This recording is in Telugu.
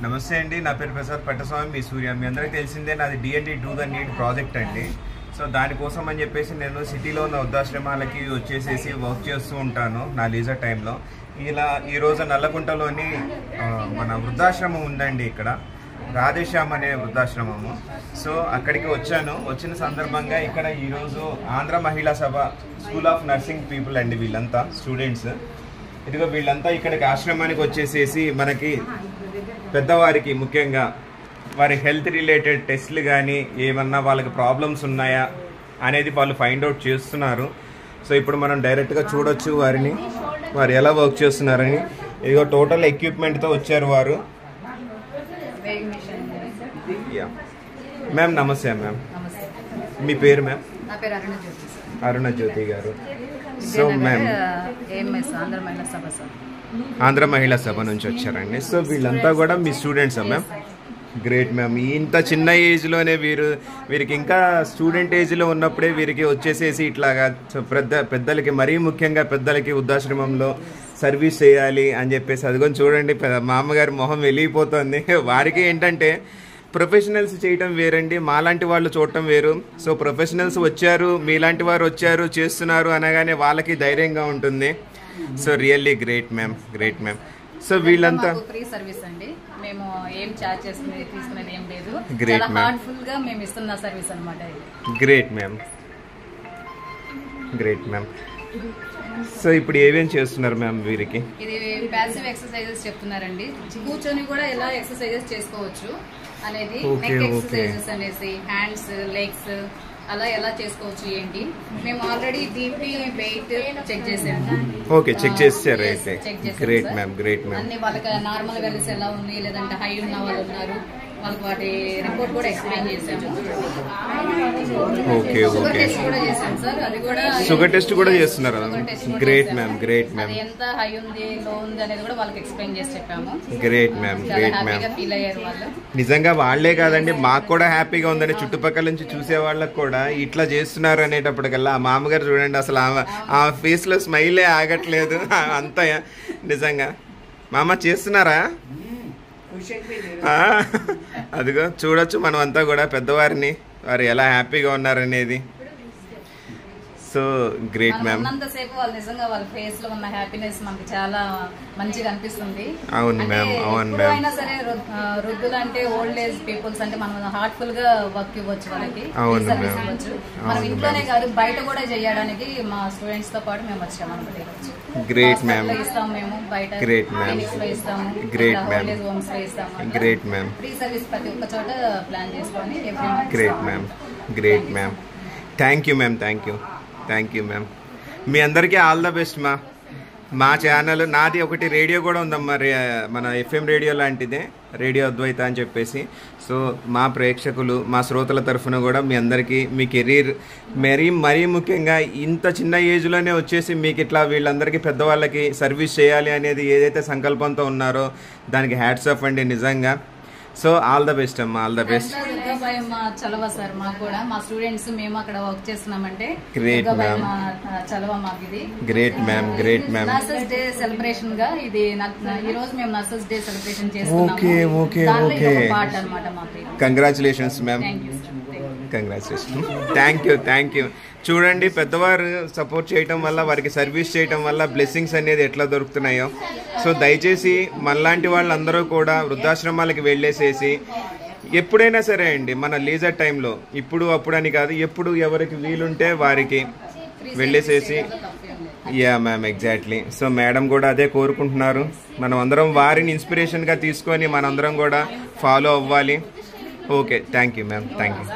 నమస్తే అండి, నా పేరు ప్రసాద్ పట్టస్వామి, మీ సూర్య. మీ అందరికీ తెలిసిందే నాది D&D do the need project అండి. సో దానికోసం అని చెప్పేసి నేను సిటీలో ఉన్న వృద్ధాశ్రమాలకి వచ్చేసేసి వర్క్ చేస్తూ ఉంటాను నా లీజర్ టైంలో. ఇలా ఈరోజు నల్లకుంటలోని మన వృద్ధాశ్రమం ఉందండి, ఇక్కడ రాధేశ్యామ్ అనే వృద్ధాశ్రమము. సో అక్కడికి వచ్చిన సందర్భంగా ఇక్కడ ఈరోజు ఆంధ్ర మహిళా సభ స్కూల్ ఆఫ్ నర్సింగ్ పీపుల్ అండి, వీళ్ళంతా స్టూడెంట్స్. ఇదిగో వీళ్ళంతా ఇక్కడికి ఆశ్రమానికి వచ్చేసేసి మనకి పెద్దవారికి ముఖ్యంగా వారి హెల్త్ రిలేటెడ్ టెస్ట్లు కానీ ఏమన్నా వాళ్ళకి ప్రాబ్లమ్స్ ఉన్నాయా అనేది వాళ్ళు ఫైండ్ అవుట్ చేస్తున్నారు. సో ఇప్పుడు మనం డైరెక్ట్గా చూడొచ్చు వారు ఎలా వర్క్ చేస్తున్నారని. ఇదిగో టోటల్ ఎక్విప్మెంట్తో వచ్చారు వారు. మ్యామ్ నమస్తే మ్యామ్, మీ పేరు మ్యామ్? నా పేరు అరుణ జ్యోతి గారు. సో మ్యామ్ ఆంధ్ర మహిళా సభ నుంచి వచ్చారండి. సో వీళ్ళంతా కూడా మీ స్టూడెంట్సా మ్యామ్? Great ma'am. ఇంత చిన్న ఏజ్లోనే వీరికి ఇంకా స్టూడెంట్ ఏజ్లో ఉన్నప్పుడే వీరికి వచ్చేసేసి ఇట్లాగా పెద్దలకి, మరీ ముఖ్యంగా పెద్దలకి వృద్ధాశ్రమంలో సర్వీస్ చేయాలి అని చెప్పేసి అదిగొని చూడండి, మా అమ్మగారి మొహం వెలిగిపోతుంది. వారికి ఏంటంటే ప్రొఫెషనల్స్ చేయటం వేరండి, మాలాంటి వాళ్ళు చూడటం వేరు. సో ప్రొఫెషనల్స్ వచ్చారు, మీలాంటి వారు వచ్చారు, చేస్తున్నారు అనగానే వాళ్ళకి ధైర్యంగా ఉంటుంది. So really great ma'am, great ma'am. So వీళ్ళంతా ఫ్రీ సర్వీస్ అండి, మేము ఏం చార్జ్ తీసుకునేది ఏం లేదు. గ్రేట్ మ్యామ్, హార్ట్ఫుల్ గా మేము ఇస్తున్న సర్వీస్ అన్నమాట. Great ma'am, great ma'am. So ఇప్పుడు ఏమేం చేస్తున్నారు మ్యామ్ వీరికి? ఇది ప్యాసివ్ ఎక్సర్సైజెస్ చెప్తున్నారండి, కూర్చొని కూడా ఎలా ఎక్సర్సైజెస్ చేసుకోవచ్చు అనేది. నెక్ ఎక్సర్సైజెస్ అనేసి, హ్యాండ్స్, లెగ్స్ అలా ఎలా చేసుకోవచ్చు ఏంటి. మేము ఆల్రెడీ బీపీ, వెయిట్ చెక్ చేసాము. ఓకే, చెక్ చేశారు అయితే. Great ma'am, great ma'am. అన్ని వాళ్ళకి నార్మల్ వాల్యూస్ ఎలా ఉంది, లేదంటే హై ఉన్న వాళ్ళు ఉన్నారు, వాళ్ళకి వాటి రిపోర్ట్ కూడా ఎక్స్ప్లెయిన్ చేసాము. ఓకే ఓకే, షుగర్ టెస్ట్ కూడా చేస్తున్నారు. Great ma'am, great ma'am. ఎంత హై ఉంది, లో ఉంది అనేది కూడా వాళ్ళకి ఎక్స్ప్లెయిన్ చేసి చెప్పాము. Great ma'am, great ma'am. Feel అయ్యారు వాళ్ళు. నిజంగా వాళ్లే కాదండి, మాకు కూడా హ్యాపీగా ఉందని చుట్టుపక్కల నుంచి చూసే వాళ్ళకి కూడా ఇట్లా చేస్తున్నారు అనేటప్పటికల్లా ఆ మామగారు చూడండి, అసలు ఆ ఫేస్ లో స్మైలే ఆగట్లేదు. అంత నిజంగా మామ చేస్తున్నారా? అదిగో చూడొచ్చు మనం అంతా కూడా పెద్దవారిని, వారు ఎలా హ్యాపీగా ఉన్నారనేది. So great ma'am. ఉన్నంతసేపు వాళ్ళు నిజంగా వాళ్ళ ఫేస్ లో ఉన్న హ్యాపీనెస్ మనకి చాలా మంచిగా అనిపిస్తుంది. అవును మ్యామ్, అవును మ్యామ్. అయినా సరే వృద్ధులు అంటే, ఓల్డ్ ఏజ్ పీపుల్స్ అంటే మనం హార్ట్ఫుల్ గా వర్క్ ఇవ్వచ్చు వాళ్ళకి, సర్వీస్ ఇవ్వచ్చు. మనం ఇంట్లోనే కాదు బయట కూడా చేయడానికి మా స్టూడెంట్స్ తో పాటు మేము వచ్చాము అనమాట. Great ma'am. ఇస్తాము మేము బయట, గ్రేట్ మ్యామ్, ఇస్తాము. గ్రేట్ మ్యామ్, హోమ్స్ లో ఇస్తాము. Great ma'am. ఫ్రీ సర్వీస్ ప్రతి ఒక్క చోట ప్లాన్ చేసుకొని. Great ma'am, great ma'am. Thank you ma'am, thank you, thank you ma'am. మీ అందరికీ ఆల్ ద బెస్ట్. మా ఛానల్, నాది ఒకటి రేడియో కూడా ఉందమ్మా, మన FM రేడియో లాంటిదే, రేడియో అద్వైత అని చెప్పేసి. సో మా ప్రేక్షకులు, మా శ్రోతల తరఫున కూడా మీ అందరికీ మీ కెరీర్ మరీ ముఖ్యంగా ఇంత చిన్న ఏజ్లోనే వచ్చేసి మీకు ఇట్లా వీళ్ళందరికీ పెద్దవాళ్ళకి సర్వీస్ చేయాలి అనేది ఏదైతే సంకల్పంతో ఉన్నారో దానికి హ్యాట్స్ ఆఫ్ అండి నిజంగా. సో ఆల్ ద బెస్ట్ అమ్మా, ఆల్ ద బెస్ట్. చలవ సార్, మాకు కూడా మా స్టూడెంట్స్ మేము అక్కడ వర్క్ చేస్తున్నామంటే. గ్రేట్ మ్యామ్, చలవ మాకు ఇది. Great ma'am, great ma'am. Nurses day celebration గా ఇది ఈ రోజు మేము నర్సెస్ డే సెలబ్రేషన్ చేస్తున్నాము. ఓకే ఓకే ఓకే, పార్ట్ అన్నమాట మాకు. Congratulations ma'am, congratulation. Thank you, thank you. చూడండి, పెద్దవారు సపోర్ట్ చేయటం వల్ల, వారికి సర్వీస్ చేయటం వల్ల బ్లెస్సింగ్స్ అనేది ఎట్లా దొరుకుతున్నాయో. సో దయచేసి మనలాంటి వాళ్ళందరూ కూడా వృద్ధాశ్రమాలకి వెళ్ళేసేసి ఎప్పుడైనా సరే అండి, మన లీజర్ టైంలో, ఇప్పుడు అప్పుడు అని కాదు, ఎప్పుడు ఎవరికి వీలుంటే వారికి వెళ్ళేసేసి. Yeah ma'am, exactly. So madam కూడా అదే కోరుకుంటున్నారు. మనం అందరం వారిని ఇన్స్పిరేషన్గా తీసుకొని మనందరం కూడా ఫాలో అవ్వాలి. Okay, thank you ma'am, thank you.